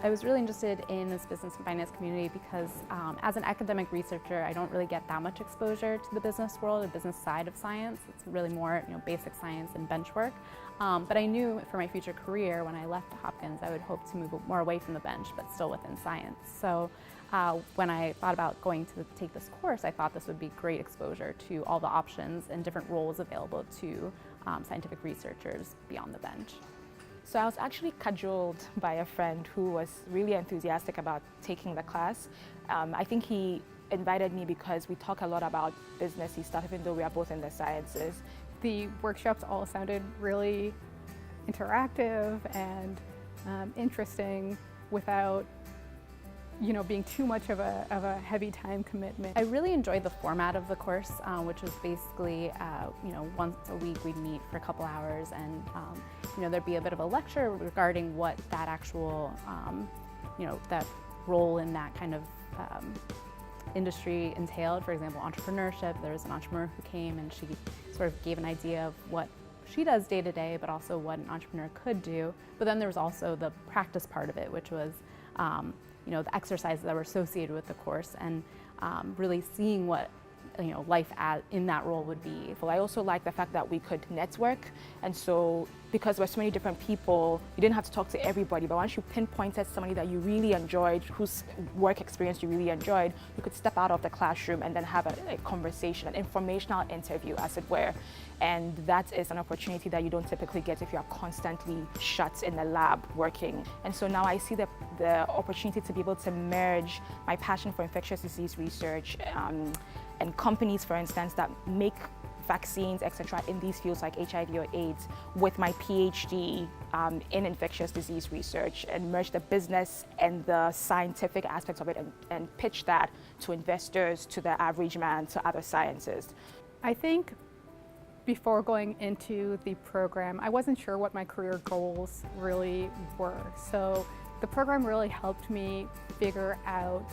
I was really interested in this business and finance community because as an academic researcher, I don't really get that much exposure to the business world, the business side of science. It's really more basic science and bench work. But I knew for my future career, when I left Hopkins, I would hope to move more away from the bench, but still within science. So when I thought about going to take this course, I thought this would be great exposure to all the options and different roles available to scientific researchers beyond the bench. So I was actually cajoled by a friend who was really enthusiastic about taking the class. I think he invited me because we talk a lot about business stuff, even though we are both in the sciences. The workshops all sounded really interactive and interesting without being too much of a heavy time commitment. I really enjoyed the format of the course, which was basically, once a week we'd meet for a couple hours and, there'd be a bit of a lecture regarding what that actual, that role in that kind of industry entailed. For example, entrepreneurship. There was an entrepreneur who came and she sort of gave an idea of what she does day to day, but also what an entrepreneur could do. But then there was also the practice part of it, which was the exercises that were associated with the course and really seeing what life in that role would be. Well, I also like the fact that we could network, and so because there were so many different people, you didn't have to talk to everybody, but once you pinpointed somebody that you really enjoyed, whose work experience you really enjoyed, you could step out of the classroom and then have a conversation, an informational interview, as it were. And that is an opportunity that you don't typically get if you are constantly shut in the lab working. And so now I see the opportunity to be able to merge my passion for infectious disease research and companies, for instance, that make vaccines, etc., in these fields like HIV or AIDS, with my PhD in infectious disease research, and merge the business and the scientific aspects of it and pitch that to investors, to the average man, to other scientists. I think before going into the program, I wasn't sure what my career goals really were. So the program really helped me figure out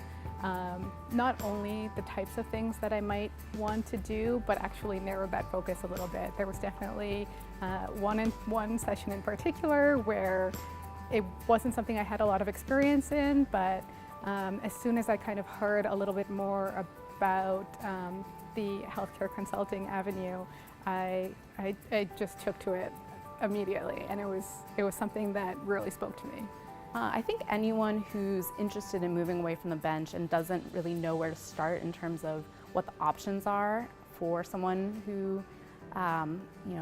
not only the types of things that I might want to do, but actually narrow that focus a little bit. There was definitely one session in particular where it wasn't something I had a lot of experience in, but as soon as I kind of heard a little bit more about the healthcare consulting avenue, I just took to it immediately, and it was something that really spoke to me. I think anyone who's interested in moving away from the bench and doesn't really know where to start in terms of what the options are for someone who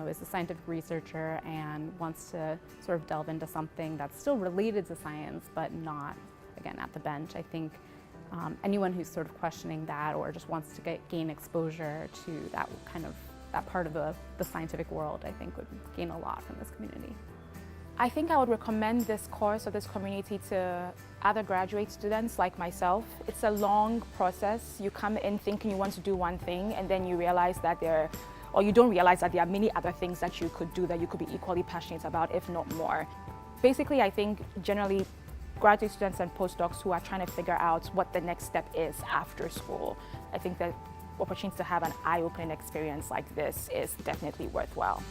is a scientific researcher and wants to sort of delve into something that's still related to science but not, again, at the bench. I think anyone who's sort of questioning that or just wants to gain exposure to that part of the scientific world, I think would gain a lot from this community. I think I would recommend this course or this community to other graduate students like myself. It's a long process. You come in thinking you want to do one thing, and then you realize that you don't realize that there are many other things that you could do that you could be equally passionate about, if not more. Basically, I think generally graduate students and postdocs who are trying to figure out what the next step is after school, I think that opportunity to have an eye-opening experience like this is definitely worthwhile.